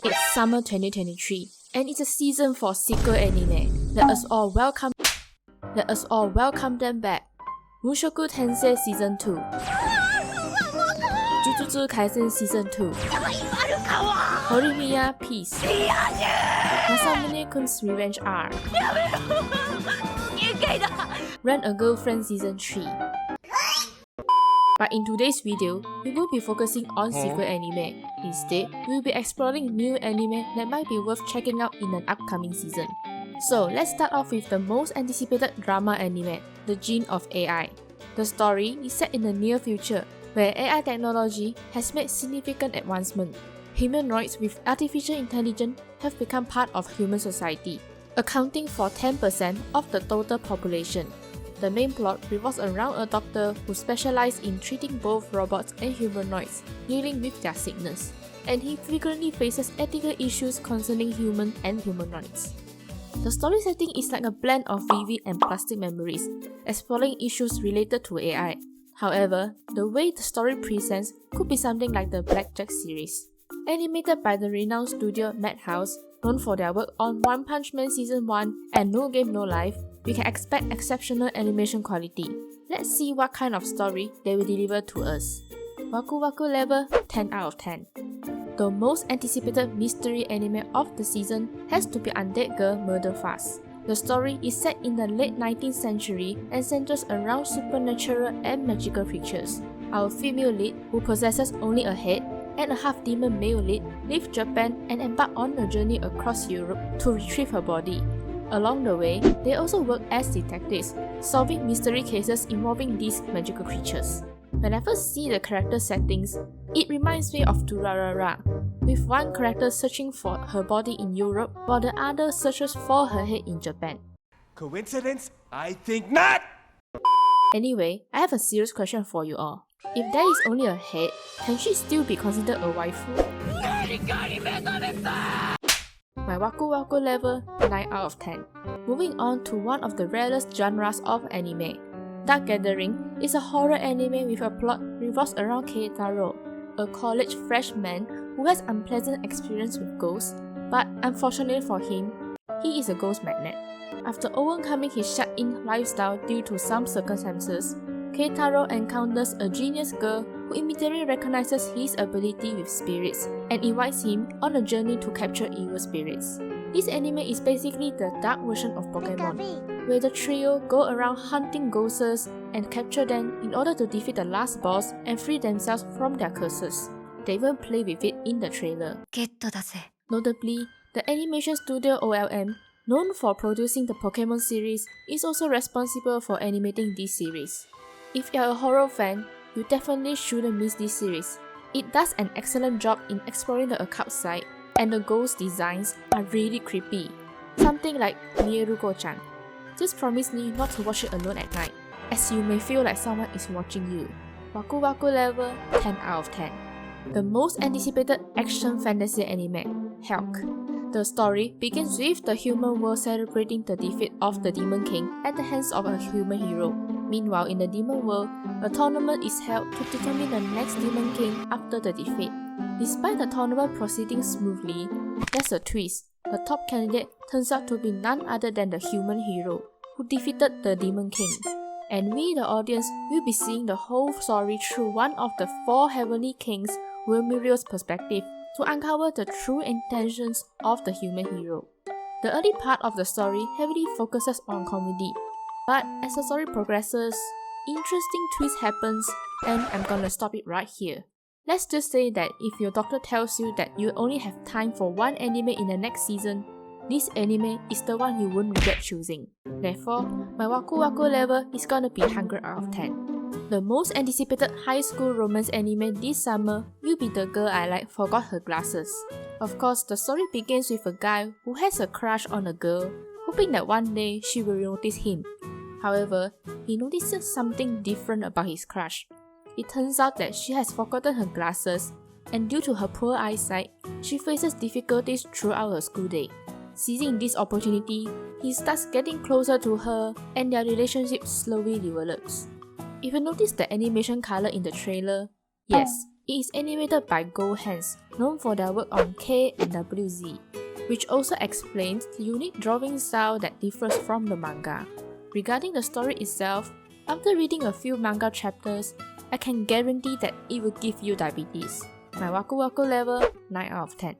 It's summer 2023, and it's a season for sequel anime. Let us all welcome them back. Mushoku Tensei Season 2, Jujutsu Kaisen Season 2, Hikari-YA Peace, Masamune-kun's Revenge R, Rent a Girlfriend Season 3. But in today's video, we will be focusing on sequel anime. Instead, we will be exploring new anime that might be worth checking out in an upcoming season. So let's start off with the most anticipated drama anime, The Gene of AI. The story is set in the near future, where AI technology has made significant advancement. Humanoids with artificial intelligence have become part of human society, accounting for 10% of the total population. The main plot revolves around a doctor who specializes in treating both robots and humanoids dealing with their sickness, and he frequently faces ethical issues concerning humans and humanoids. The story setting is like a blend of vivid and plastic memories, exploring issues related to AI. However, the way the story presents could be something like the Blackjack series. Animated by the renowned studio Madhouse, known for their work on One Punch Man Season 1 and No Game No Life, we can expect exceptional animation quality. Let's see what kind of story they will deliver to us. Waku Waku level 10 out of 10. The most anticipated mystery anime of the season has to be Undead Girl Murder Farce. The story is set in the late 19th century and centers around supernatural and magical creatures. Our female lead, who possesses only a head, and a half-demon male lead leave Japan and embark on a journey across Europe to retrieve her body. Along the way, they also work as detectives, solving mystery cases involving these magical creatures. When I first see the character settings, it reminds me of Durarara, with one character searching for her body in Europe while the other searches for her head in Japan. Coincidence? I think not! Anyway, I have a serious question for you all. If there is only a head, can she still be considered a waifu? My Waku Waku level 9 out of 10. Moving on to one of the rarest genres of anime. Dark Gathering is a horror anime with a plot revolves around Keitaro, a college freshman who has unpleasant experience with ghosts, but unfortunately for him, he is a ghost magnet. After overcoming his shut-in lifestyle due to some circumstances, Keitaro encounters a genius girl who immediately recognizes his ability with spirits and invites him on a journey to capture evil spirits. This anime is basically the dark version of Pokemon, where the trio go around hunting ghosts and capture them in order to defeat the last boss and free themselves from their curses. They even play with it in the trailer. Notably, the animation studio OLM, known for producing the Pokemon series, is also responsible for animating this series. If you're a horror fan, you definitely shouldn't miss this series. It does an excellent job in exploring the occult side, and the ghost designs are really creepy. Something like Nieruko-chan. Just promise me not to watch it alone at night, as you may feel like someone is watching you. Waku Waku level 10 out of 10. The most anticipated action fantasy anime, Helck. The story begins with the human world celebrating the defeat of the Demon King at the hands of a human hero. Meanwhile, in the demon world, a tournament is held to determine the next Demon King after the defeat. Despite the tournament proceeding smoothly, there's a twist. The top candidate turns out to be none other than the human hero, who defeated the Demon King. And we, the audience, will be seeing the whole story through one of the four Heavenly Kings, Wilmurio's perspective, to uncover the true intentions of the human hero. The early part of the story heavily focuses on comedy, but as the story progresses, interesting twist happens, and I'm gonna stop it right here. Let's just say that if your doctor tells you that you only have time for one anime in the next season, this anime is the one you won't regret choosing. Therefore, my Waku Waku level is gonna be 100 out of 10. The most anticipated high school romance anime this summer will be The Girl I Like Forgot Her Glasses. Of course, the story begins with a guy who has a crush on a girl, hoping that one day she will notice him. However, he notices something different about his crush. It turns out that she has forgotten her glasses, and due to her poor eyesight, she faces difficulties throughout her school day. Seizing this opportunity, he starts getting closer to her, and their relationship slowly develops. If you notice the animation color in the trailer, yes, It is animated by Go Hands, known for their work on K and WZ, which also explains the unique drawing style that differs from the manga. Regarding the story itself, after reading a few manga chapters, I can guarantee that it will give you diabetes. My Waku Waku level, 9 out of 10.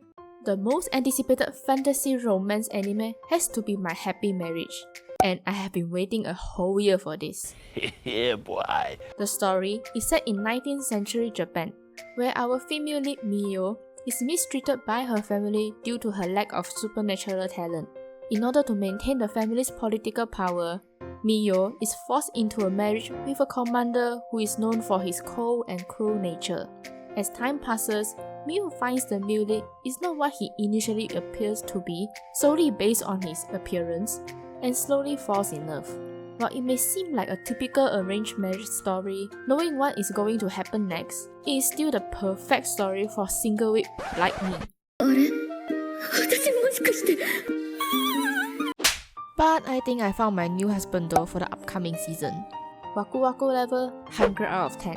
The most anticipated fantasy romance anime has to be My Happy Marriage, and I have been waiting a whole year for this. Yeah, boy. The story is set in 19th century Japan, where our female lead Miyo is mistreated by her family due to her lack of supernatural talent. In order to maintain the family's political power, Miyo is forced into a marriage with a commander who is known for his cold and cruel nature. As time passes, Miyo finds the male lead is not what he initially appears to be solely based on his appearance, and slowly falls in love. While it may seem like a typical arranged marriage story, knowing what is going to happen next, it is still the perfect story for single whip like me. But I think I found my new husband though for the upcoming season. Waku Waku level, 100 out of 10.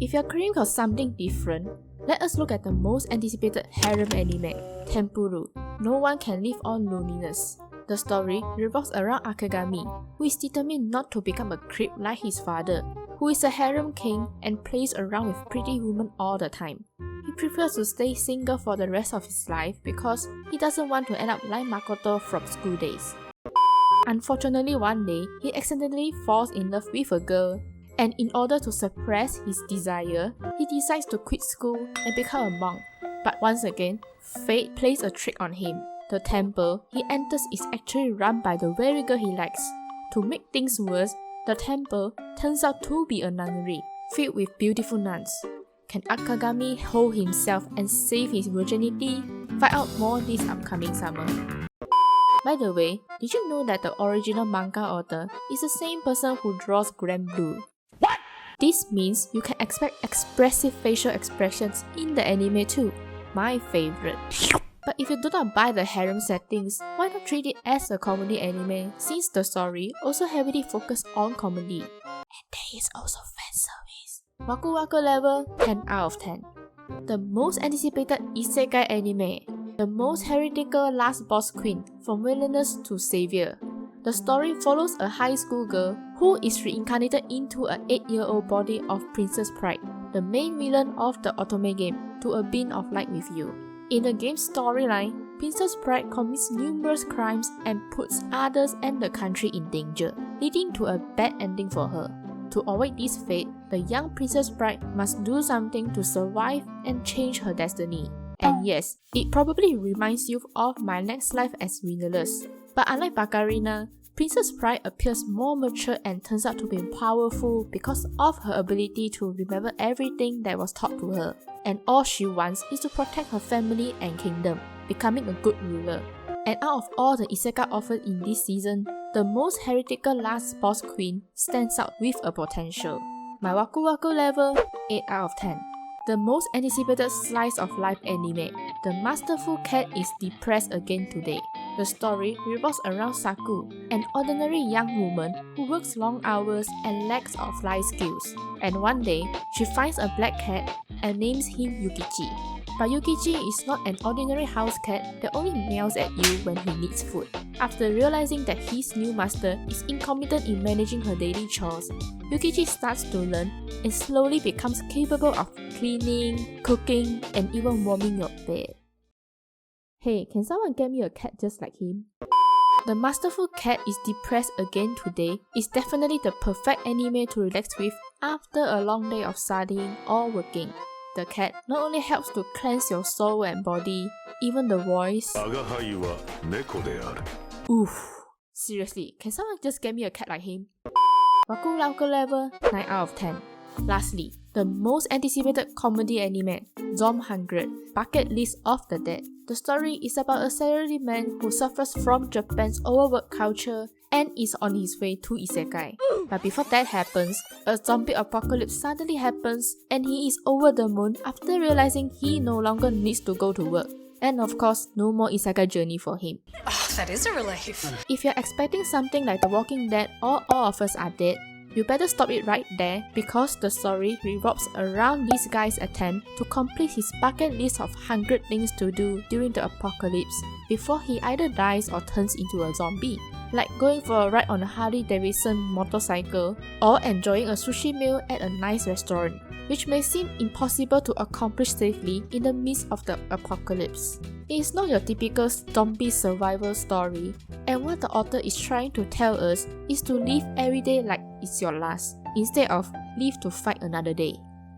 If you're craving for something different, let us look at the most anticipated harem anime, TenPuru. No One Can Live on Loneliness. The story revolves around Akagami, who is determined not to become a creep like his father, who is a harem king and plays around with pretty women all the time. He prefers to stay single for the rest of his life because he doesn't want to end up like Makoto from school days. Unfortunately, one day, he accidentally falls in love with a girl, and in order to suppress his desire, he decides to quit school and become a monk. But once again, fate plays a trick on him. The temple he enters is actually run by the very girl he likes. To make things worse, the temple turns out to be a nunnery, filled with beautiful nuns. Can Akagami hold himself and save his virginity? Find out more this upcoming summer. By the way, did you know that the original manga author is the same person who draws Grand Blue? What? This means you can expect expressive facial expressions in the anime too. My favorite. But if you do not buy the harem settings, why not treat it as a comedy anime, since the story also heavily focuses on comedy. And there is also fan service. Waku Waku level, 10 out of 10. The most anticipated Isekai Anime, the most heretical last boss queen, from Villainess to Savior. The story follows a high school girl who is reincarnated into an 8-year-old body of Princess Pride, the main villain of the otome game, to a being of light with you. In the game's storyline, Princess Pride commits numerous crimes and puts others and the country in danger, leading to a bad ending for her. To avoid this fate, the young Princess Bride must do something to survive and change her destiny. And yes, it probably reminds you of my next life as Villainess. But unlike Bakarina, Princess Bride appears more mature and turns out to be powerful because of her ability to remember everything that was taught to her. And all she wants is to protect her family and kingdom, becoming a good ruler. And out of all the isekai offered in this season, the most heretical last boss queen stands out with a potential. My Waku Waku level, 8 out of 10. The most anticipated slice of life anime, the Masterful cat is depressed again today. The story revolves around Saku, an ordinary young woman who works long hours and lacks of life skills. And one day, she finds a black cat and names him Yukichi. But Yukichi is not an ordinary house cat that only meows at you when he needs food. After realizing that his new master is incompetent in managing her daily chores, Yukichi starts to learn and slowly becomes capable of cleaning, cooking, and even warming your bed. Hey, can someone get me a cat just like him? The Masterful cat is depressed again today is definitely the perfect anime to relax with after a long day of studying or working. The cat not only helps to cleanse your soul and body, even the voice. Oof. Seriously, can someone just get me a cat like him? Waku Waku level, 9 out of 10. Lastly, the most anticipated comedy anime, Zom 100, Bucket List of the Dead. The story is about a salaryman who suffers from Japan's overwork culture and is on his way to Isekai. But before that happens, a zombie apocalypse suddenly happens and he is over the moon after realizing he no longer needs to go to work. And of course, no more Isekai journey for him. Oh, that is a relief. If you're expecting something like The Walking Dead or All of Us Are Dead, You better stop it right there because the story revolves around this guy's attempt to complete his bucket list of 100 things to do during the apocalypse before he either dies or turns into a zombie. Like going for a ride on a Harley-Davidson motorcycle or enjoying a sushi meal at a nice restaurant, which may seem impossible to accomplish safely in the midst of the apocalypse. It is not your typical zombie survival story, and what the author is trying to tell us is to live every day like it's your last, instead of live to fight another day.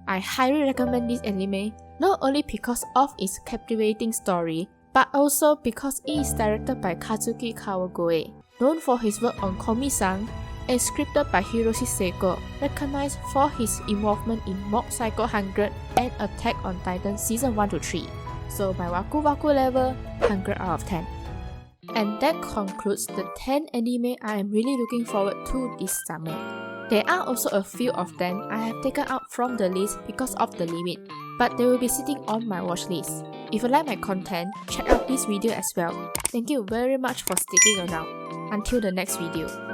I highly recommend this anime, not only because of its captivating story, but also because it is directed by Kazuki Kawagoe, known for his work on Komi-san, and scripted by Hiroshi Seiko, recognized for his involvement in Mob Psycho 100 and Attack on Titan Season 1-3. So my Waku Waku level, 100 out of 10. And that concludes the 10 anime I am really looking forward to this summer. There are also a few of them I have taken out from the list because of the limit, but they will be sitting on my watch list. If you like my content, check out this video as well. Thank you very much for sticking around. Until the next video.